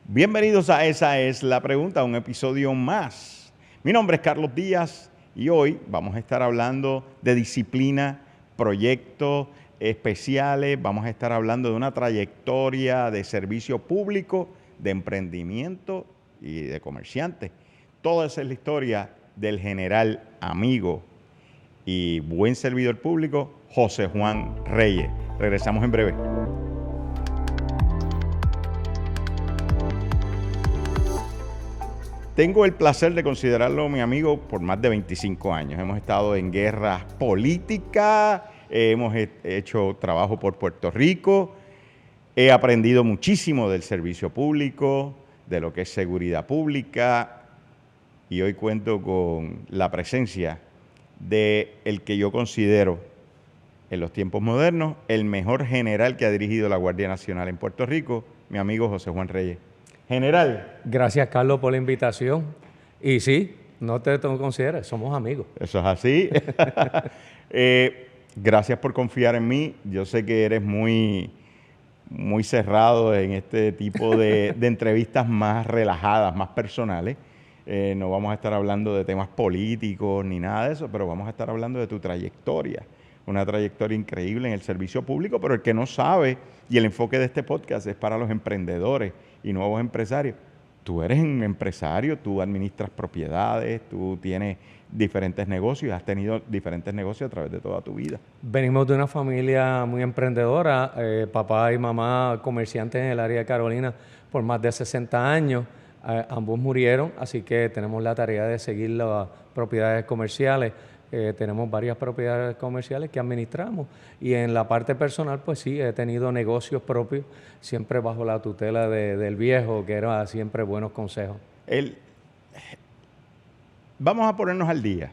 Bienvenidos a Esa es la Pregunta, un episodio más. Mi nombre es Carlos Díaz y hoy vamos a estar hablando de disciplina, proyectos especiales, vamos a estar hablando de una trayectoria de servicio público, de emprendimiento y de comerciante. Toda esa es la historia del general, amigo y buen servidor público, José Juan Reyes. Regresamos en breve. Tengo el placer de considerarlo mi amigo por más de 25 años. Hemos estado en guerras políticas, hemos hecho trabajo por Puerto Rico, he aprendido muchísimo del servicio público, de lo que es seguridad pública, y hoy cuento con la presencia de el que yo considero en los tiempos modernos el mejor general que ha dirigido la Guardia Nacional en Puerto Rico, mi amigo José Juan Reyes. General. Gracias, Carlos, por la invitación. Y sí, no te consideres, somos amigos. Eso es así. Gracias por confiar en mí. Yo sé que eres muy cerrado en este tipo de entrevistas más relajadas, más personales. No vamos a estar hablando de temas políticos ni nada de eso, pero vamos a estar hablando de tu trayectoria. Una trayectoria increíble en el servicio público, pero el que no sabe, y el enfoque de este podcast es para los emprendedores y nuevos empresarios. Tú eres un empresario, tú administras propiedades, tú tienes diferentes negocios, has tenido diferentes negocios a través de toda tu vida. Venimos de una familia muy emprendedora, papá y mamá comerciantes en el área de Carolina por más de 60 años. Ambos murieron, así que tenemos la tarea de seguir las propiedades comerciales. Tenemos varias propiedades comerciales que administramos y en la parte personal, pues sí, he tenido negocios propios, siempre bajo la tutela del viejo, que era siempre buenos consejos. Vamos a ponernos al día.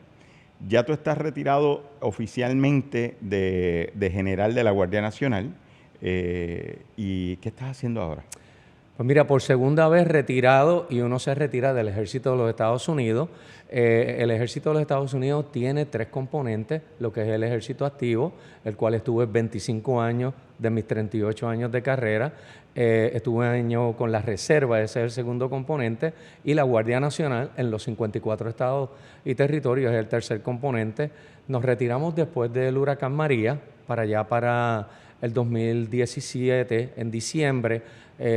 Ya tú estás retirado oficialmente de general de la Guardia Nacional. ¿Y qué estás haciendo ahora? Pues mira, por segunda vez retirado, y uno se retira del Ejército de los Estados Unidos. El Ejército de los Estados Unidos tiene 3 componentes, lo que es el Ejército Activo, el cual estuve 25 años de mis 38 años de carrera. Estuve un año con la Reserva, ese es el segundo componente, y la Guardia Nacional en los 54 estados y territorios es el tercer componente. Nos retiramos después del huracán María, para el 2017, en diciembre,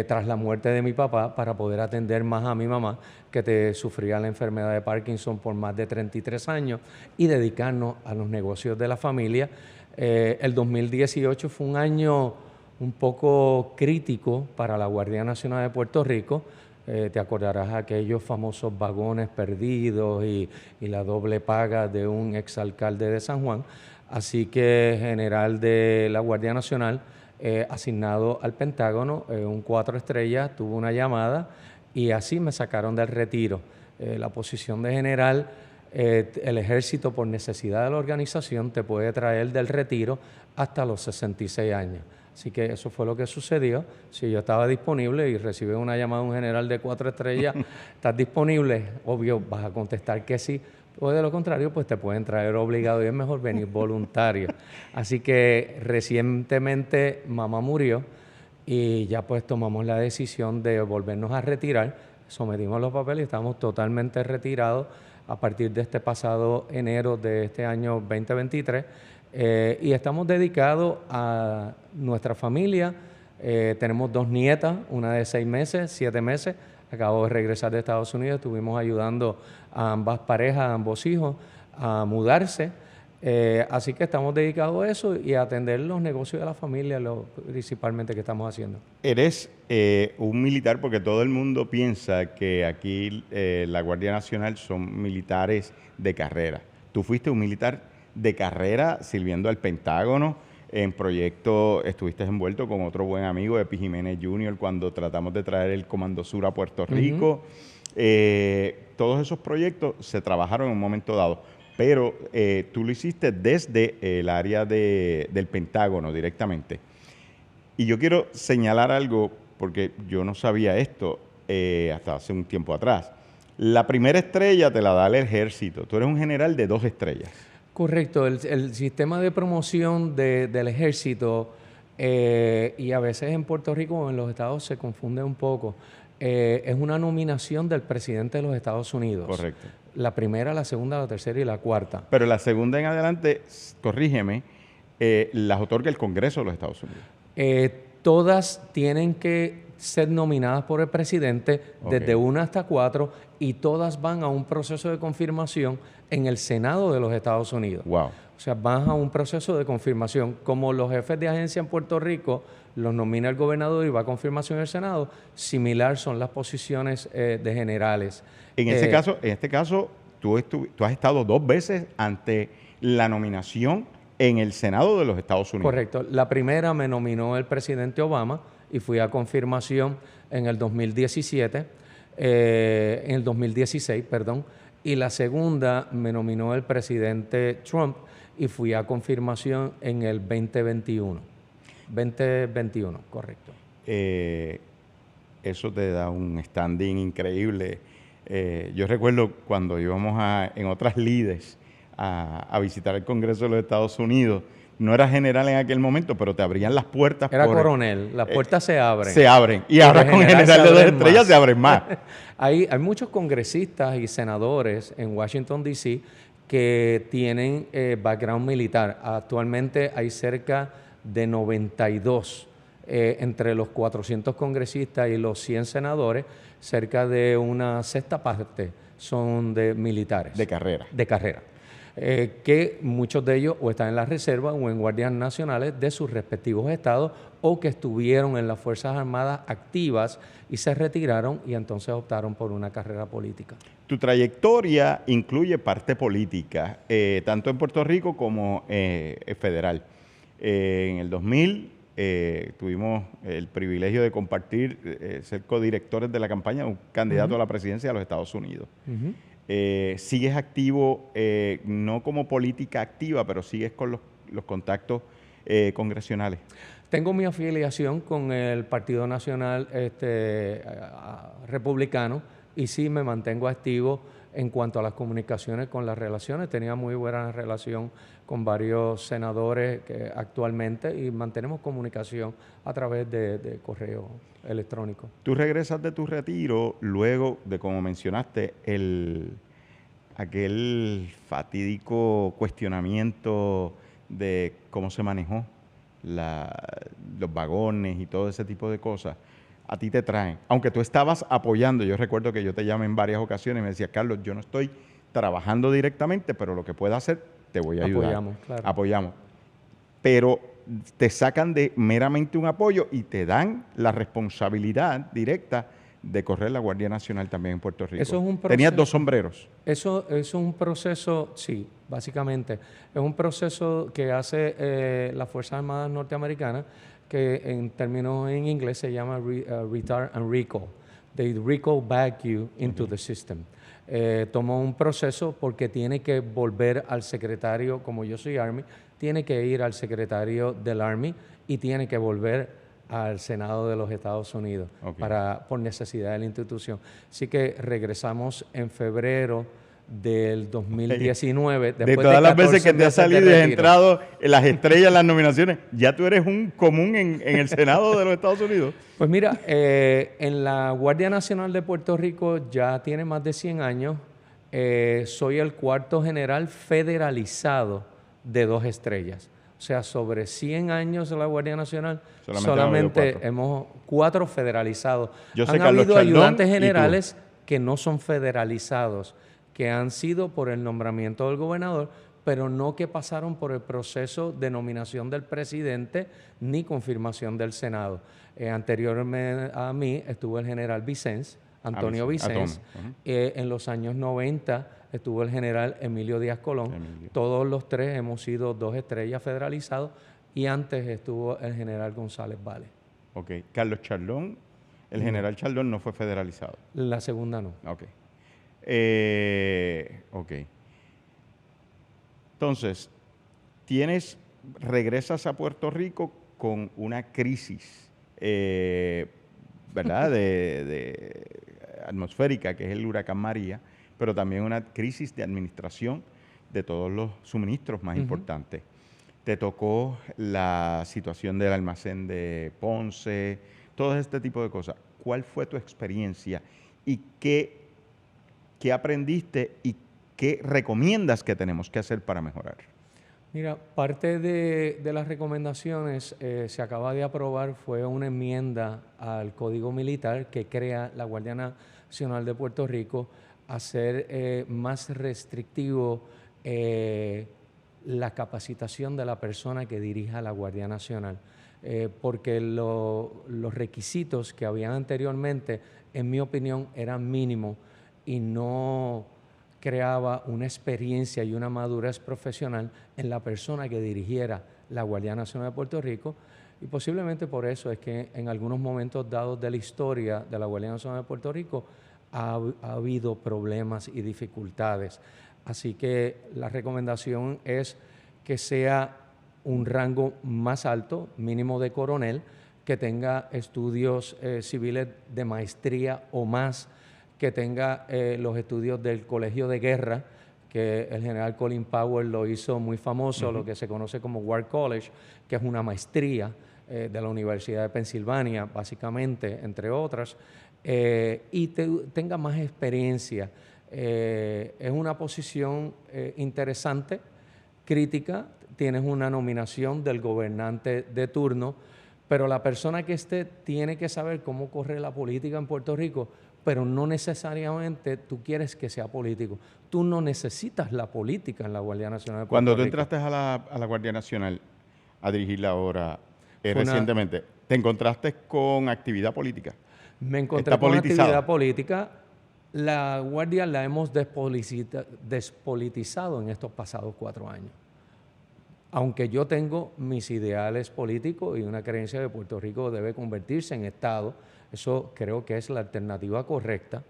tras la muerte de mi papá, para poder atender más a mi mamá, que sufría la enfermedad de Parkinson por más de 33 años, y dedicarnos a los negocios de la familia. El 2018 fue un año un poco crítico para la Guardia Nacional de Puerto Rico. Te acordarás de aquellos famosos vagones perdidos y la doble paga de un exalcalde de San Juan. Así que general de la Guardia Nacional, asignado al Pentágono, un 4 estrellas, tuvo una llamada y así me sacaron del retiro. La posición de general, el ejército por necesidad de la organización te puede traer del retiro hasta los 66 años. Así que eso fue lo que sucedió. Si yo estaba disponible y recibí una llamada de un general de 4 estrellas, ¿estás disponible? Obvio, vas a contestar que sí. O de lo contrario, pues te pueden traer obligado y es mejor venir voluntario. Así que recientemente mamá murió y ya pues tomamos la decisión de volvernos a retirar. Sometimos los papeles y estamos totalmente retirados a partir de este pasado enero de este año 2023. Y estamos dedicados a nuestra familia. Tenemos 2 nietas, una de 6 meses, 7 meses. Acabo de regresar de Estados Unidos, estuvimos ayudando a ambas parejas, a ambos hijos, a mudarse. Así que estamos dedicados a eso y a atender los negocios de la familia, principalmente que estamos haciendo. Eres un militar porque todo el mundo piensa que aquí la Guardia Nacional son militares de carrera. Tú fuiste un militar de carrera sirviendo al Pentágono. En proyectos estuviste envuelto con otro buen amigo, Epi Jiménez Jr., cuando tratamos de traer el Comando Sur a Puerto Rico. Todos esos proyectos se trabajaron en un momento dado, pero tú lo hiciste desde el área del Pentágono directamente. Y yo quiero señalar algo, porque yo no sabía esto hasta hace un tiempo atrás. La primera estrella te la da el ejército. Tú eres un general de 2 estrellas. Correcto, el sistema de promoción del ejército y a veces en Puerto Rico o en los estados se confunde un poco. Es una nominación del presidente de los Estados Unidos. Correcto. La primera, la segunda, la tercera y la cuarta. Pero la segunda en adelante, corrígeme, las otorga el Congreso de los Estados Unidos. Todas tienen que ser nominadas por el presidente, desde 1 hasta 4, y todas van a un proceso de confirmación en el Senado de los Estados Unidos. Wow. O sea, van a un proceso de confirmación. Como los jefes de agencia en Puerto Rico los nomina el gobernador y va a confirmación en el Senado, similar son las posiciones de generales. En este caso, tú has estado 2 veces ante la nominación en el Senado de los Estados Unidos. Correcto. La primera me nominó el presidente Obama y fui a confirmación en el 2017, en el 2016, perdón. Y la segunda me nominó el presidente Trump y fui a confirmación en el 2021. 2021, correcto. Eso te da un standing increíble. Yo recuerdo cuando íbamos en otras lides a visitar el Congreso de los Estados Unidos, no era general en aquel momento, pero te abrían las puertas. Era coronel, las puertas se abren. Se abren. Y ahora con general de 2 estrellas se abren más. Hay muchos congresistas y senadores en Washington, D.C. que tienen background militar. Actualmente hay cerca de 92 entre los 400 congresistas y los 100 senadores, cerca de una sexta parte son de militares. De carrera. De carrera. Que muchos de ellos o están en la reserva o en guardias nacionales de sus respectivos estados o que estuvieron en las Fuerzas Armadas activas y se retiraron y entonces optaron por una carrera política. Tu trayectoria incluye parte política, tanto en Puerto Rico como federal. En el 2000 tuvimos el privilegio de compartir, ser codirectores de la campaña de un candidato a la presidencia de los Estados Unidos. Sigues activo, no como política activa, pero sigues con los contactos congresionales. Tengo mi afiliación con el Partido Nacional Republicano y sí me mantengo activo en cuanto a las comunicaciones con las relaciones. Tenía muy buena relación con varios senadores actualmente y mantenemos comunicación a través de correo electrónico. Tú regresas de tu retiro luego de, como mencionaste, aquel fatídico cuestionamiento de cómo se manejó los vagones y todo ese tipo de cosas. A ti te traen, aunque tú estabas apoyando, yo recuerdo que yo te llamé en varias ocasiones y me decías, Carlos, yo no estoy trabajando directamente, pero lo que pueda hacer, te voy a ayudar. Apoyamos, claro. Apoyamos. Pero te sacan de meramente un apoyo y te dan la responsabilidad directa de correr la Guardia Nacional también en Puerto Rico. Eso es un proceso. Tenías 2 sombreros. Eso es un proceso, sí, básicamente. Es un proceso que hace las Fuerzas Armadas norteamericanas, que en términos en inglés se llama retard and recall. They recall back you into the system. Toma un proceso porque tiene que volver al secretario, como yo soy Army, tiene que ir al secretario del Army y tiene que volver al Senado de los Estados Unidos por necesidad de la institución. Así que regresamos en febrero del 2019. De todas las veces que te has salido y has entrado en las estrellas, en las nominaciones, ¿ya tú eres un común en el Senado de los Estados Unidos? Pues mira, en la Guardia Nacional de Puerto Rico ya tiene más de 100 años. Soy el 4º general federalizado de 2 estrellas. O sea, sobre 100 años de la Guardia Nacional, solamente hemos 4 federalizados. Han habido ayudantes generales que no son federalizados, que han sido por el nombramiento del gobernador, pero no que pasaron por el proceso de nominación del presidente ni confirmación del Senado. Anteriormente a mí estuvo el general Vicens, Antonio Vicens. En los años 90 estuvo el general Emilio Díaz Colón. Todos los 3 hemos sido 2 estrellas federalizados y antes estuvo el general González Vale. Ok. Carlos Chardón, el general Chardón no fue federalizado. La segunda no. Ok. Ok. Entonces, regresas a Puerto Rico con una crisis, ¿verdad? de atmosférica, que es el huracán María, pero también una crisis de administración de todos los suministros más importantes. Te tocó la situación del almacén de Ponce, todo este tipo de cosas. ¿cuál fue tu experiencia y qué aprendiste y qué recomiendas que tenemos que hacer para mejorar? Mira, parte de las recomendaciones se acaba de aprobar, fue una enmienda al Código Militar que crea la Guardia Nacional de Puerto Rico a ser más restrictivo la capacitación de la persona que dirija la Guardia Nacional. Porque los requisitos que habían anteriormente, en mi opinión, eran mínimos y no creaba una experiencia y una madurez profesional en la persona que dirigiera la Guardia Nacional de Puerto Rico, y posiblemente por eso es que en algunos momentos dados de la historia de la Guardia Nacional de Puerto Rico ha habido problemas y dificultades. Así que la recomendación es que sea un rango más alto, mínimo de coronel, que tenga estudios civiles de maestría o más, que tenga los estudios del Colegio de Guerra, que el general Colin Powell lo hizo muy famoso, lo que se conoce como War College, que es una maestría de la Universidad de Pensilvania, básicamente, entre otras, y tenga más experiencia. Es una posición interesante, crítica, tienes una nominación del gobernante de turno, pero la persona que esté tiene que saber cómo corre la política en Puerto Rico, pero no necesariamente tú quieres que sea político. Tú no necesitas la política en la Guardia Nacional de Puerto Cuando tú Rico. entraste a la Guardia Nacional a dirigirla ahora Fue recientemente, ¿te encontraste con actividad política? Me encontré ¿Está con politizado? actividad política. La Guardia la hemos despolitizado en estos pasados 4 años. Aunque yo tengo mis ideales políticos y una creencia de que Puerto Rico debe convertirse en Estado, eso creo que es la alternativa correcta.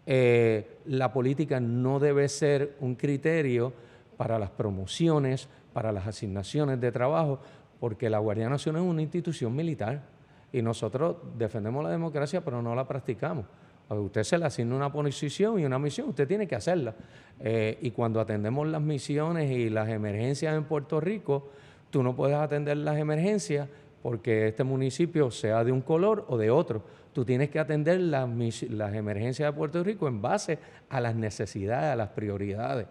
La política no debe ser un criterio para las promociones, para las asignaciones de trabajo, porque la Guardia Nacional es una institución militar y nosotros defendemos la democracia, pero no la practicamos. A usted se le asigna una posición y una misión, usted tiene que hacerla. Y cuando atendemos las misiones y las emergencias en Puerto Rico, tú no puedes atender las emergencias porque este municipio sea de un color o de otro. Tú tienes que atender las emergencias de Puerto Rico en base a las necesidades, a las prioridades.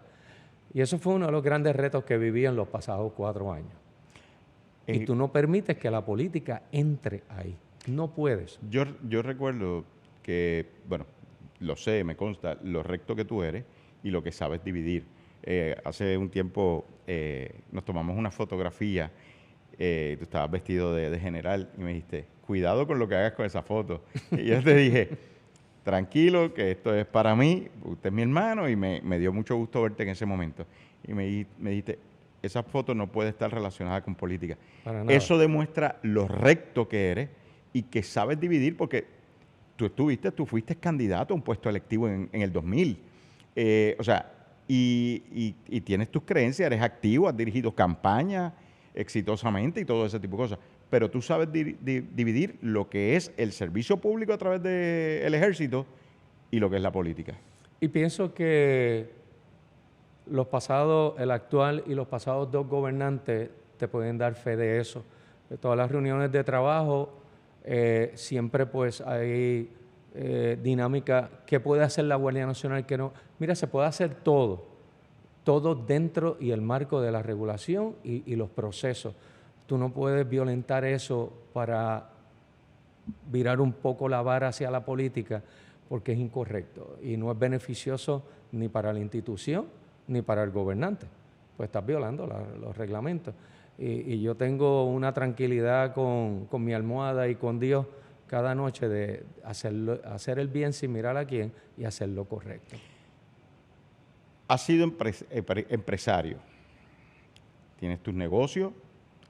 Y eso fue uno de los grandes retos que viví en los pasados 4 años. Y tú no permites que la política entre ahí. No puedes. Yo recuerdo que, bueno, lo sé, me consta, lo recto que tú eres y lo que sabes dividir. Hace un tiempo nos tomamos una fotografía, tú estabas vestido de general y me dijiste, cuidado con lo que hagas con esa foto. Y yo te dije, tranquilo, que esto es para mí, usted es mi hermano y me dio mucho gusto verte en ese momento. Y me dijiste, esa foto no puede estar relacionada con política. Para nada. Eso demuestra lo recto que eres y que sabes dividir porque tú fuiste candidato a un puesto electivo en el 2000. O sea, y tienes tus creencias, eres activo, has dirigido campañas exitosamente y todo ese tipo de cosas. Pero tú sabes dividir lo que es el servicio público a través del ejército y lo que es la política. Y pienso que el actual y los pasados 2 gobernantes te pueden dar fe de eso. De todas las reuniones de trabajo, siempre pues hay dinámica. ¿Qué puede hacer la Guardia Nacional que no? Mira, se puede hacer todo dentro y el marco de la regulación y los procesos. Tú no puedes violentar eso para virar un poco la vara hacia la política porque es incorrecto y no es beneficioso ni para la institución ni para el gobernante. Pues estás violando los reglamentos. Y yo tengo una tranquilidad con mi almohada y con Dios cada noche de hacer el bien sin mirar a quién y hacer lo correcto. Has sido empresario. Tienes tus negocios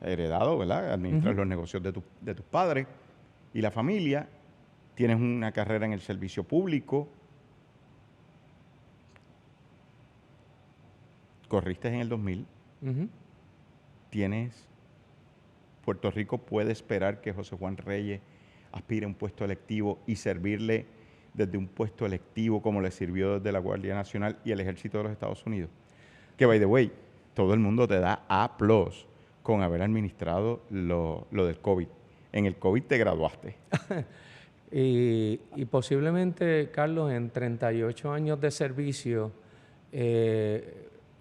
heredados, ¿verdad? Administras los negocios de tus padres y la familia. Tienes una carrera en el servicio público. Corriste en el 2000. Puerto Rico puede esperar que José Juan Reyes aspire a un puesto electivo y servirle desde un puesto electivo como le sirvió desde la Guardia Nacional y el Ejército de los Estados Unidos. Que, by the way, todo el mundo te da A+ con haber administrado lo del COVID. En el COVID te graduaste. Y posiblemente, Carlos, en 38 años de servicio,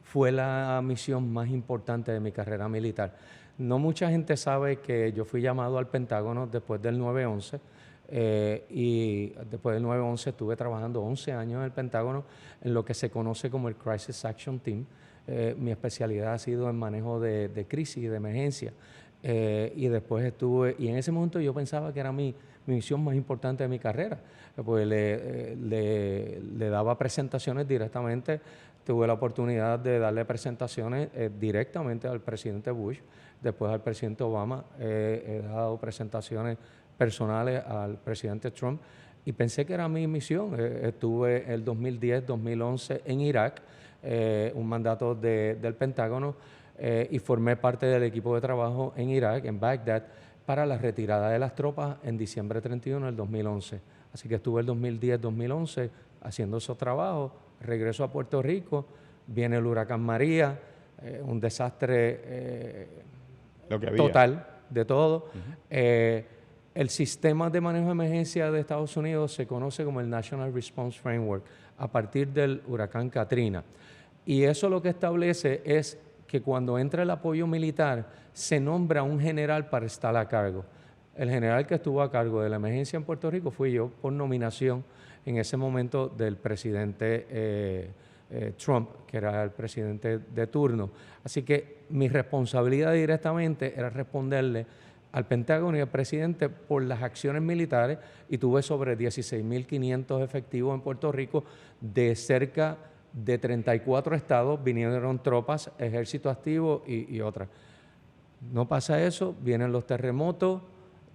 fue la misión más importante de mi carrera militar. No mucha gente sabe que yo fui llamado al Pentágono después del 9/11, y después del 9/11 estuve trabajando 11 años en el Pentágono en lo que se conoce como el Crisis Action Team. Mi especialidad ha sido en manejo de crisis y de emergencia. Y después y en ese momento yo pensaba que era mi misión más importante de mi carrera, pues le daba presentaciones directamente, tuve la oportunidad de darle presentaciones directamente al presidente Bush, después al presidente Obama, he dado presentaciones personales al presidente Trump y pensé que era mi misión. Estuve el 2010-2011 en Irak, un mandato del Pentágono, y formé parte del equipo de trabajo en Irak, en Bagdad, para la retirada de las tropas en diciembre 31 del 2011. Así que estuve el 2010-2011 haciendo esos trabajos, regreso a Puerto Rico, viene el huracán María, un desastre total de todo. El sistema de manejo de emergencia de Estados Unidos se conoce como el National Response Framework, a partir del huracán Katrina. Y eso lo que establece es que cuando entra el apoyo militar, se nombra un general para estar a cargo. El general que estuvo a cargo de la emergencia en Puerto Rico fui yo, por nominación en ese momento del presidente Trump, que era el presidente de turno. Así que mi responsabilidad directamente era responderle al Pentágono y al presidente por las acciones militares, y tuve sobre 16.500 efectivos en Puerto Rico de cerca de 34 estados, vinieron tropas, ejército activo y otras. No pasa eso, vienen los terremotos,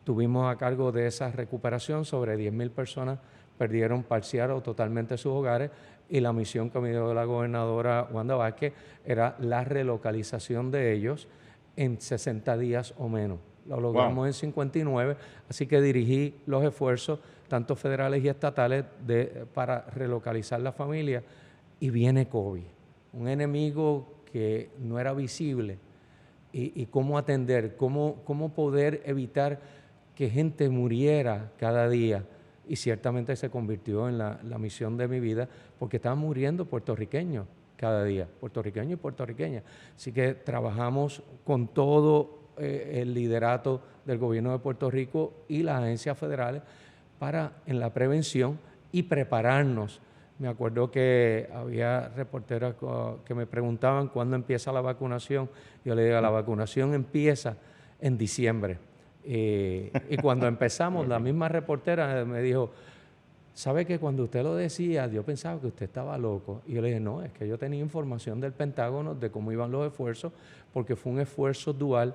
tuvimos a cargo de esa recuperación, sobre 10.000 personas perdieron parcial o totalmente sus hogares, y la misión que me dio la gobernadora Wanda Vázquez era la relocalización de ellos en 60 días o menos. Lo logramos en 59, así que dirigí los esfuerzos, tanto federales y estatales, para relocalizar la familia. Y viene COVID, un enemigo que no era visible, y cómo atender, cómo poder evitar que gente muriera cada día. Y ciertamente se convirtió en la misión de mi vida, porque estaban muriendo puertorriqueños cada día, puertorriqueños y puertorriqueñas. Así que trabajamos con todo el liderato del gobierno de Puerto Rico y las agencias federales en la prevención y prepararnos. Me acuerdo que había reporteras que me preguntaban cuándo empieza la vacunación. Yo le digo, la vacunación empieza en diciembre. Y cuando empezamos, la misma reportera me dijo, ¿sabe que cuando usted lo decía, yo pensaba que usted estaba loco? Y yo le dije, no, es que yo tenía información del Pentágono de cómo iban los esfuerzos, porque fue un esfuerzo dual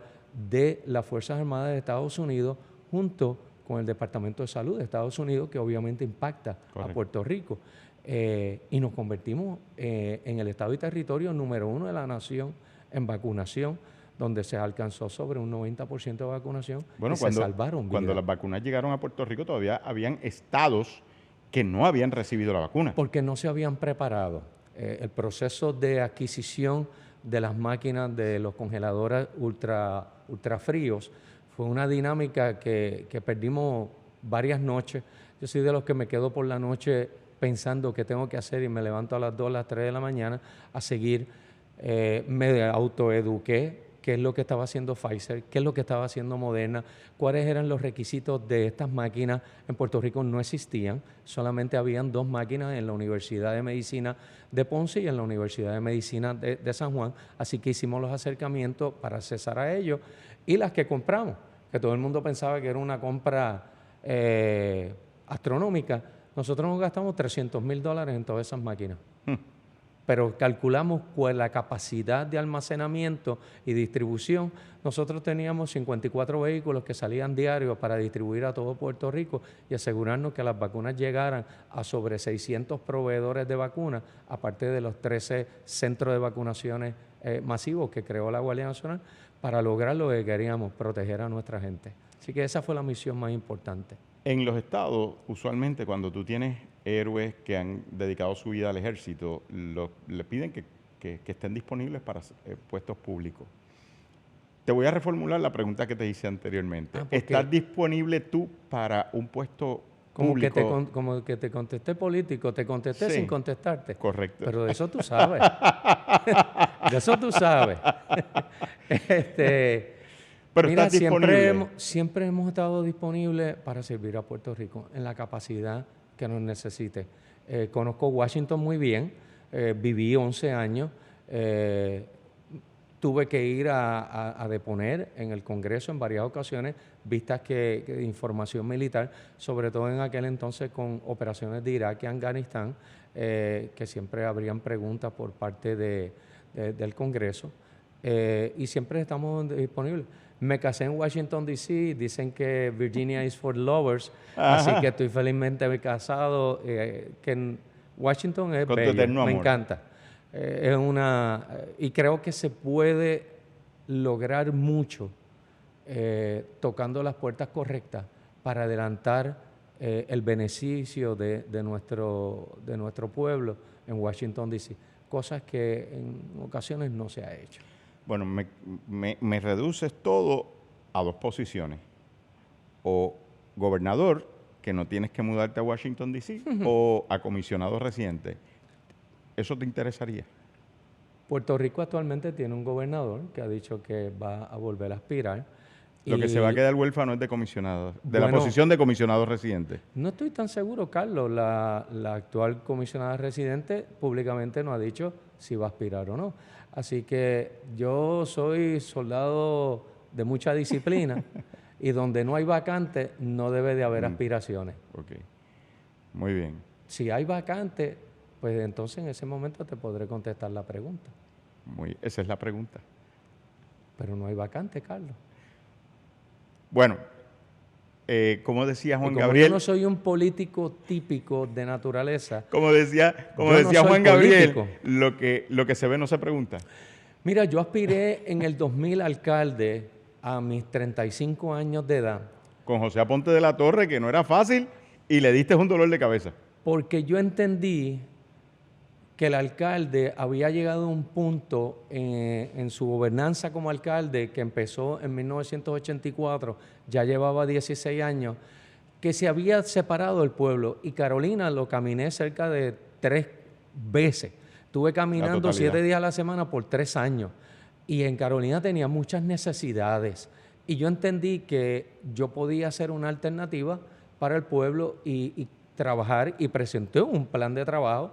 de las Fuerzas Armadas de Estados Unidos junto con el Departamento de Salud de Estados Unidos, que obviamente impacta a Puerto Rico. Y nos convertimos en el estado y territorio número 1 de la nación en vacunación, donde se alcanzó sobre un 90% de vacunación, y se salvaron vidas. Cuando las vacunas llegaron a Puerto Rico, todavía habían estados que no habían recibido la vacuna. Porque no se habían preparado. El proceso de adquisición de las máquinas de los congeladores ultra fríos fue una dinámica que perdimos varias noches. Yo soy de los que me quedo por la noche pensando qué tengo que hacer, y me levanto a las 2, las 3 de la mañana a seguir. Me autoeduqué, qué es lo que estaba haciendo Pfizer, qué es lo que estaba haciendo Moderna, cuáles eran los requisitos de estas máquinas. En Puerto Rico no existían, solamente habían 2 máquinas en la Universidad de Medicina de Ponce y en la Universidad de Medicina de San Juan, así que hicimos los acercamientos para accesar a ellos, y las que compramos, que todo el mundo pensaba que era una compra astronómica. Nosotros nos gastamos $300,000 en todas esas máquinas. Pero calculamos la capacidad de almacenamiento y distribución. Nosotros teníamos 54 vehículos que salían diarios para distribuir a todo Puerto Rico y asegurarnos que las vacunas llegaran a sobre 600 proveedores de vacunas, aparte de los 13 centros de vacunaciones masivos que creó la Guardia Nacional, para lograr lo que queríamos, proteger a nuestra gente. Así que esa fue la misión más importante. En los estados, usualmente cuando tú tienes héroes que han dedicado su vida al ejército, le piden que estén disponibles para puestos públicos. Te voy a reformular la pregunta que te hice anteriormente. ¿Estás disponible tú para un puesto público. Como que te contesté político, te contesté Sí, sin contestarte. correcto. Pero de eso tú sabes. De eso tú sabes. Este, Pero mira, estás disponible. siempre hemos estado disponibles para servir a Puerto Rico en la capacidad que nos necesite. Conozco Washington muy bien, viví 11 años, tuve que ir a deponer en el Congreso en varias ocasiones, vistas que información militar, sobre todo en aquel entonces con operaciones de Irak y Afganistán, que siempre habrían preguntas por parte del Congreso, y siempre estamos disponibles. Me casé en Washington, D.C., dicen que Virginia is for lovers, así que estoy felizmente casado, que en Washington es Con tu bello, eterno me amor. encanta. Y creo que se puede lograr mucho tocando las puertas correctas para adelantar el beneficio de nuestro pueblo en Washington, D.C., cosas que en ocasiones no se ha hecho. Bueno, me reduces todo a dos posiciones. O gobernador, que no tienes que mudarte a Washington, D.C., o a comisionado residente. ¿Eso te interesaría? Puerto Rico actualmente tiene un gobernador que ha dicho que va a volver a aspirar. Lo que se va a Y, quedar huérfano es de comisionado, de la bueno, posición de comisionado residente. no estoy tan seguro, Carlos. La actual comisionada residente públicamente no ha dicho si va a aspirar o no. Así que yo soy soldado de mucha disciplina y donde no hay vacante no debe de haber aspiraciones. Ok, muy bien. Si hay vacante, pues entonces en ese momento te podré contestar la pregunta. Esa es la pregunta. Pero no hay vacante, Carlos. Bueno, como decía Y Juan como Gabriel, yo no soy un político típico de naturaleza, como decía yo no soy Juan Gabriel, político. lo que se ve no se pregunta. Mira, yo aspiré en el 2000 a alcalde a mis 35 años de edad, Con José Aponte de la Torre, que no era fácil, y le diste un dolor de cabeza. porque yo entendí que el alcalde había llegado a un punto en su gobernanza como alcalde, que empezó en 1984, ya llevaba 16 años, que se había separado el pueblo. Y Carolina lo caminé cerca de 3 veces. Estuve caminando totalidad. 7 días a la semana por 3 años. Y en Carolina tenía muchas necesidades. Y yo entendí que yo podía ser una alternativa para el pueblo y trabajar, y presenté un plan de trabajo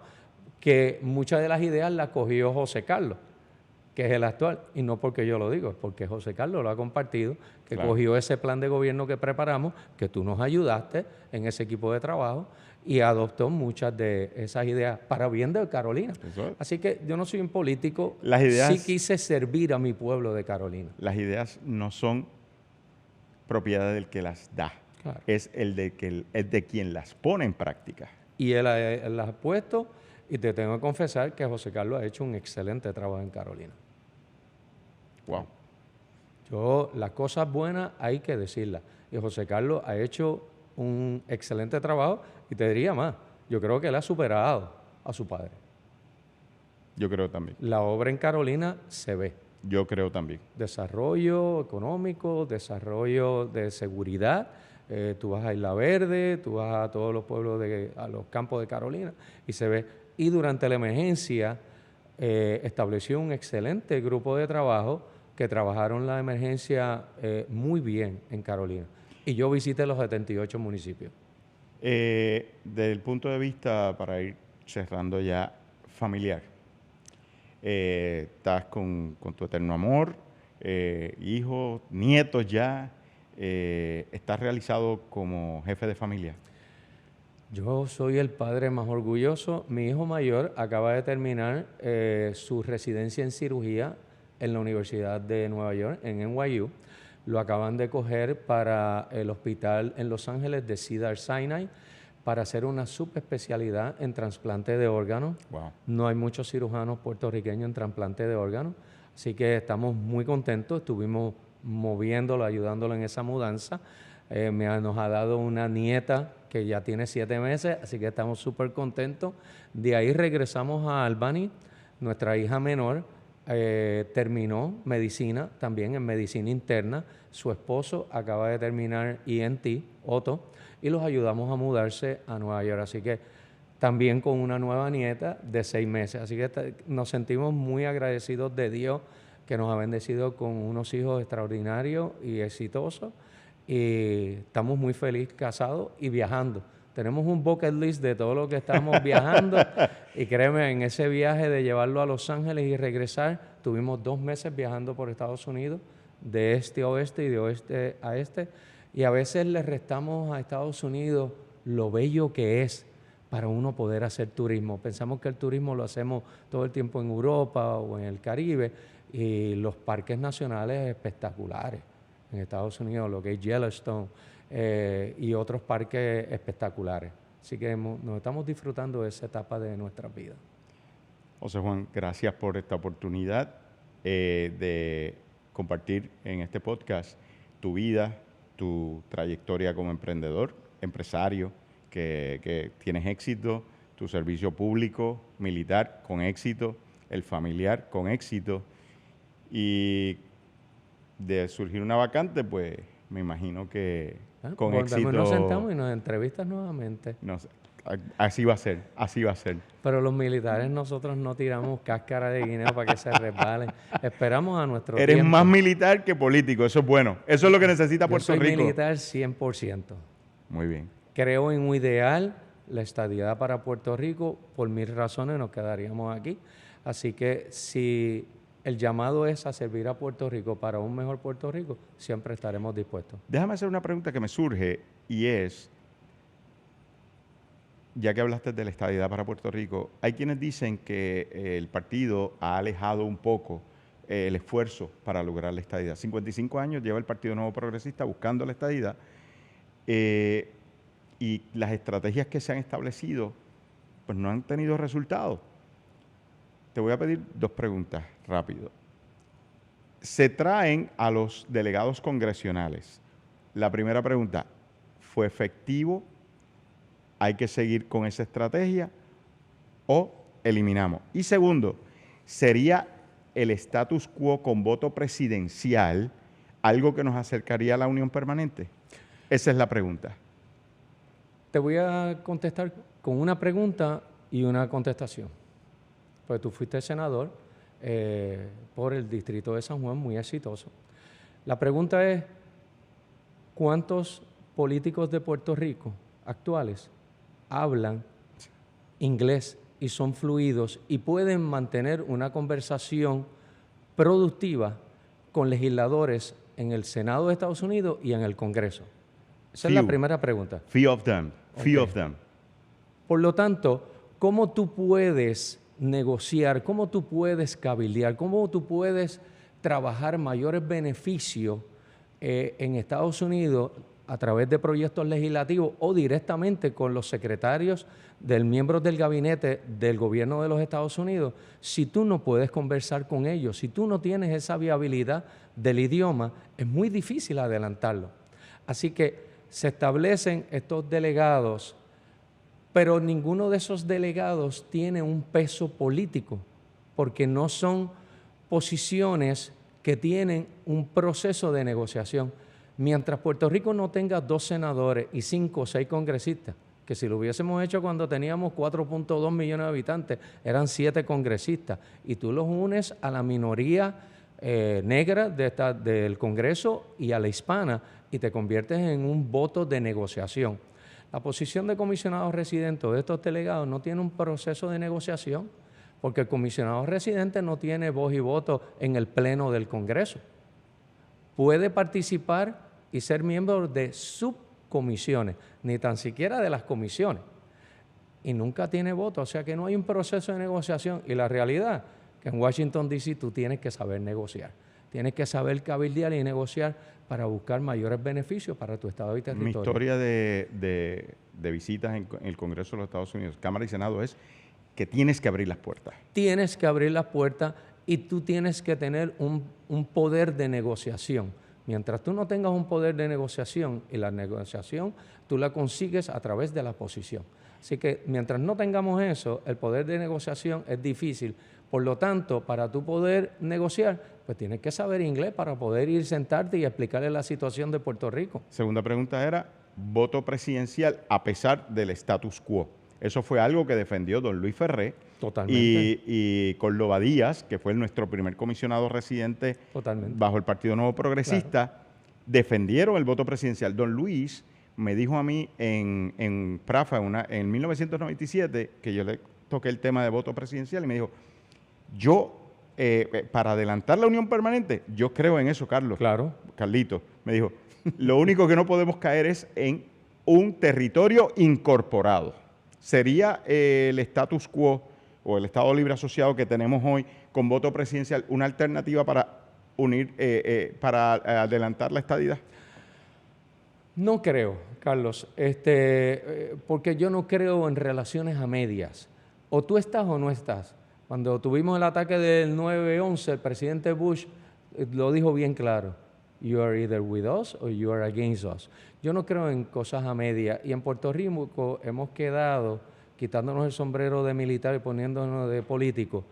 que muchas de las ideas las cogió José Carlos, que es el actual, y no porque yo lo digo, es porque José Carlos lo ha compartido, que Claro. cogió ese plan de gobierno que preparamos, que tú nos ayudaste en ese equipo de trabajo, y adoptó muchas de esas ideas para bien de Carolina. Eso es. Así que yo no soy un político, Las ideas- sí quise servir a mi pueblo de Carolina. Las ideas no son propiedad del que las da, Claro. es es de quien las pone en práctica. Y él las ha puesto, y te tengo que confesar que José Carlos ha hecho un excelente trabajo en Carolina. Wow. Las cosas buenas hay que decirlas. Y José Carlos ha hecho un excelente trabajo, y te diría más, yo creo que él ha superado a su padre. Yo creo también. La obra en Carolina se ve. Yo creo también. Desarrollo económico, desarrollo de seguridad. Tú vas a Isla Verde, tú vas a todos los pueblos, a los campos de Carolina, y se ve. Y durante la emergencia estableció un excelente grupo de trabajo que trabajaron la emergencia muy bien en Carolina. Y yo visité los 78 municipios. Desde el punto de vista, para ir cerrando ya, familiar, estás con tu eterno amor, hijos, nietos ya, estás realizado como jefe de familia. Yo soy el padre más orgulloso. Mi hijo mayor acaba de terminar su residencia en cirugía en la Universidad de Nueva York, en NYU. Lo acaban de coger para el hospital en Los Ángeles de Cedars-Sinai para hacer una subespecialidad en trasplante de órganos. Wow. No hay muchos cirujanos puertorriqueños en trasplante de órganos, así que estamos muy contentos. Estuvimos moviéndolo, ayudándolo en esa mudanza. Nos ha dado una nieta que ya tiene 7 meses, así que estamos súper contentos. De ahí regresamos a Albany, nuestra hija menor terminó medicina, también en medicina interna. Su esposo acaba de terminar ENT, Otto, y los ayudamos a mudarse a Nueva York. Así que también con una nueva nieta de 6 meses. Así que nos sentimos muy agradecidos de Dios, que nos ha bendecido con unos hijos extraordinarios y exitosos. Y estamos muy felices casados y viajando. Tenemos un bucket list de todo lo que estamos viajando y créeme, en ese viaje de llevarlo a Los Ángeles y regresar, tuvimos 2 meses viajando por Estados Unidos, de este a oeste y de oeste a este, y a veces le restamos a Estados Unidos lo bello que es para uno poder hacer turismo. Pensamos que el turismo lo hacemos todo el tiempo en Europa o en el Caribe, y los parques nacionales espectaculares en Estados Unidos, lo que es Yellowstone, y otros parques espectaculares. Así que nos estamos disfrutando de esa etapa de nuestra vida. José Juan, gracias por esta oportunidad de compartir en este podcast tu vida, tu trayectoria como emprendedor, empresario, que tienes éxito, tu servicio público, militar con éxito, el familiar con éxito, y de surgir una vacante, pues me imagino que con éxito... Nos sentamos y nos entrevistas nuevamente. Así va a ser, así va a ser. Pero los militares nosotros no tiramos cáscara de guineo para que se resbalen. Esperamos a nuestro Eres tiempo. más militar que político, eso es bueno. Eso es lo que necesita Puerto Rico. Yo soy militar 100%. Muy bien. Creo en un ideal, la estadidad para Puerto Rico. Por 1000 razones nos quedaríamos aquí. Así que si el llamado es a servir a Puerto Rico para un mejor Puerto Rico, siempre estaremos dispuestos. Déjame hacer una pregunta que me surge, y es, ya que hablaste de la estadidad para Puerto Rico, hay quienes dicen que el partido ha alejado un poco el esfuerzo para lograr la estadidad. 55 años lleva el Partido Nuevo Progresista buscando la estadidad, y las estrategias que se han establecido pues no han tenido resultados. Te voy a pedir 2 preguntas rápido. Se traen a los delegados congresionales. La primera pregunta, ¿fue efectivo? ¿Hay que seguir con esa estrategia o eliminamos? Y segundo, ¿sería el status quo con voto presidencial algo que nos acercaría a la unión permanente? Esa es la pregunta. Te voy a contestar con una pregunta y una contestación. Pues tú fuiste senador por el distrito de San Juan, muy exitoso. La pregunta es, ¿cuántos políticos de Puerto Rico actuales hablan inglés y son fluidos y pueden mantener una conversación productiva con legisladores en el Senado de Estados Unidos y en el Congreso? Esa es la primera pregunta. Few of them. Few of them. Por lo tanto, ¿cómo tú puedes negociar, cómo tú puedes cabildear, cómo tú puedes trabajar mayores beneficios en Estados Unidos a través de proyectos legislativos o directamente con los secretarios de miembros del gabinete del gobierno de los Estados Unidos, si tú no puedes conversar con ellos, si tú no tienes esa viabilidad del idioma, es muy difícil adelantarlo. Así que se establecen estos delegados, pero ninguno de esos delegados tiene un peso político, porque no son posiciones que tienen un proceso de negociación. Mientras Puerto Rico no tenga 2 senadores y 5 o 6 congresistas, que si lo hubiésemos hecho cuando teníamos 4.2 millones de habitantes, eran 7 congresistas, y tú los unes a la minoría negra del Congreso y a la hispana, y te conviertes en un voto de negociación. La posición de comisionado residente de estos delegados no tiene un proceso de negociación, porque el comisionado residente no tiene voz y voto en el pleno del Congreso. Puede participar y ser miembro de subcomisiones, ni tan siquiera de las comisiones, y nunca tiene voto, o sea que no hay un proceso de negociación. Y la realidad que en Washington, D.C. tú tienes que saber negociar, tienes que saber cabildear y negociar para buscar mayores beneficios para tu estado y territorio. Mi historia de visitas en el Congreso de los Estados Unidos, Cámara y Senado, es que tienes que abrir las puertas. Tienes que abrir las puertas y tú tienes que tener un poder de negociación. Mientras tú no tengas un poder de negociación, y la negociación tú la consigues a través de la posición. Así que mientras no tengamos eso, el poder de negociación es difícil, Por lo tanto, para tú poder negociar, pues tienes que saber inglés para poder ir sentarte y explicarle la situación de Puerto Rico. Segunda pregunta era, voto presidencial a pesar del status quo. Eso fue algo que defendió don Luis Ferré. Totalmente. Y Córdoba Díaz, que fue nuestro primer comisionado residente bajo el Partido Nuevo Progresista, defendieron el voto presidencial. Don Luis me dijo a mí en Prafa en 1997, que yo le toqué el tema de voto presidencial, y me dijo, para adelantar la unión permanente, yo creo en eso, Carlos. Claro. Carlito, me dijo, lo único que no podemos caer es en un territorio incorporado. ¿Sería el status quo o el Estado Libre Asociado que tenemos hoy con voto presidencial una alternativa para unir, para adelantar la estadidad? No creo, Carlos, porque yo no creo en relaciones a medias. O tú estás o no estás. Cuando tuvimos el ataque del 9/11, el presidente Bush lo dijo bien claro. You are either with us or you are against us. Yo no creo en cosas a medias. Y en Puerto Rico hemos quedado, quitándonos el sombrero de militar y poniéndonos de político,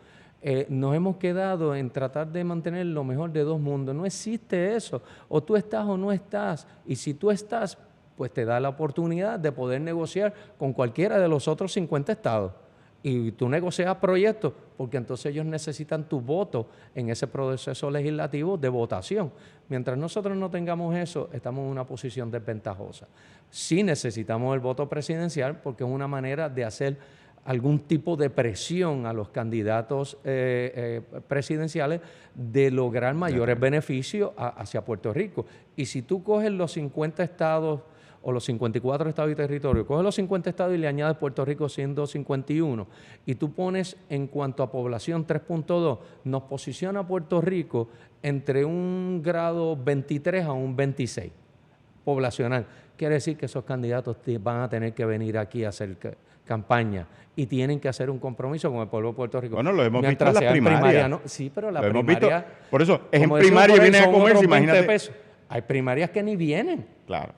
nos hemos quedado en tratar de mantener lo mejor de dos mundos. No existe eso. O tú estás o no estás. Y si tú estás, pues te da la oportunidad de poder negociar con cualquiera de los otros 50 estados. Y tú negocias proyectos, porque entonces ellos necesitan tu voto en ese proceso legislativo de votación. Mientras nosotros no tengamos eso, estamos en una posición desventajosa. Sí necesitamos el voto presidencial porque es una manera de hacer algún tipo de presión a los candidatos presidenciales de lograr mayores beneficios hacia Puerto Rico. Y si tú coges los 50 estados o los 54 estados y territorios, coges los 50 estados y le añades Puerto Rico siendo 51, y tú pones en cuanto a población 3.2, nos posiciona a Puerto Rico entre un grado 23 a un 26 poblacional. Quiere decir que esos candidatos van a tener que venir aquí a hacer campaña y tienen que hacer un compromiso con el pueblo de Puerto Rico. Bueno, lo hemos visto en las primarias. ¿no? Sí, pero la primaria... Por eso, es en primaria viene a comerse, imagínate. Hay primarias que ni vienen. Claro.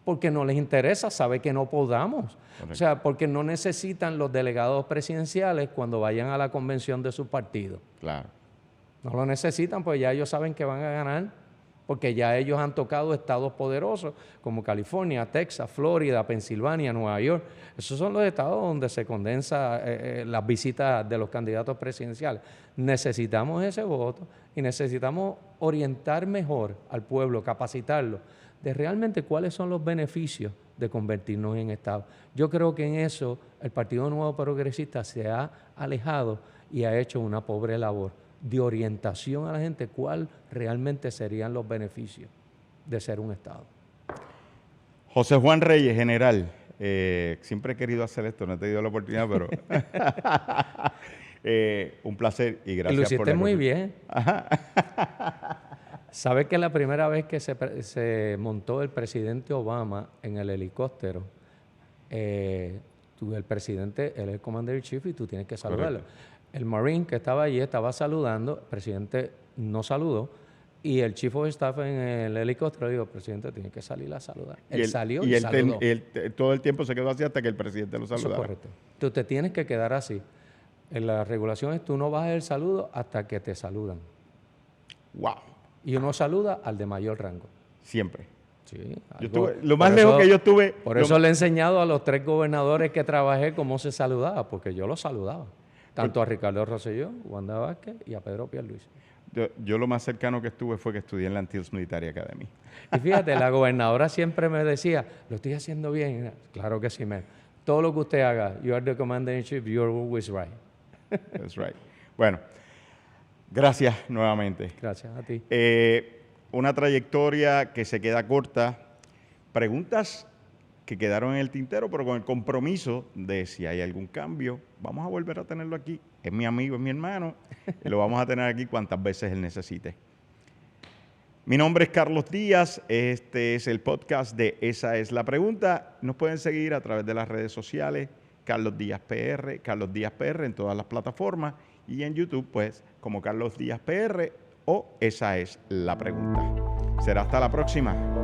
Porque no les interesa, sabe que no podamos. Correcto. O sea, porque no necesitan los delegados presidenciales cuando vayan a la convención de su partido. Claro. No lo necesitan, pues ya ellos saben que van a ganar, porque ya ellos han tocado estados poderosos como California, Texas, Florida, Pensilvania, Nueva York. Esos son los estados donde se condensa las visitas de los candidatos presidenciales. Necesitamos ese voto y necesitamos orientar mejor al pueblo, capacitarlo de realmente cuáles son los beneficios de convertirnos en Estado. Yo creo que en eso el Partido Nuevo Progresista se ha alejado y ha hecho una pobre labor de orientación a la gente cuál realmente serían los beneficios de ser un Estado. José Juan Reyes, general, siempre he querido hacer esto, no he tenido la oportunidad, pero un placer y gracias por la Lo hiciste muy bien. ¿Sabes que la primera vez que se montó el presidente Obama en el helicóptero, el presidente, él es el commander in chief y tú tienes que saludarlo? Correcto. El Marine que estaba allí estaba saludando, el presidente no saludó y el chief of staff en el helicóptero le dijo, presidente, tiene que salir a saludar. Él salió y saludó. Todo el tiempo se quedó así hasta que el presidente lo saludara. Eso es correcto. Tú te tienes que quedar así. En las regulaciones tú no bajas el saludo hasta que te saludan. ¡Wow! Y uno saluda al de mayor rango. Siempre. Sí. Lo más lejos que yo estuve... Por eso le he enseñado a los 3 gobernadores que trabajé cómo se saludaba, porque yo los saludaba. Tanto a Ricardo Rosselló, Wanda Vázquez y a Pedro Pierluisi. Yo lo más cercano que estuve fue que estudié en la Antilles Military Academy. Y fíjate, la gobernadora siempre me decía, lo estoy haciendo bien. Claro que sí, man. Todo lo que usted haga, you are the commander in chief, you are always right. That's right. Bueno, gracias nuevamente. Gracias a ti. Una trayectoria que se queda corta. Preguntas que quedaron en el tintero, pero con el compromiso de si hay algún cambio, vamos a volver a tenerlo aquí. Es mi amigo, es mi hermano, y lo vamos a tener aquí cuantas veces él necesite. Mi nombre es Carlos Díaz, este es el podcast de Esa es la Pregunta. Nos pueden seguir a través de las redes sociales, Carlos Díaz PR en todas las plataformas, y en YouTube, pues, como Carlos Díaz PR o Esa es la Pregunta. Será hasta la próxima.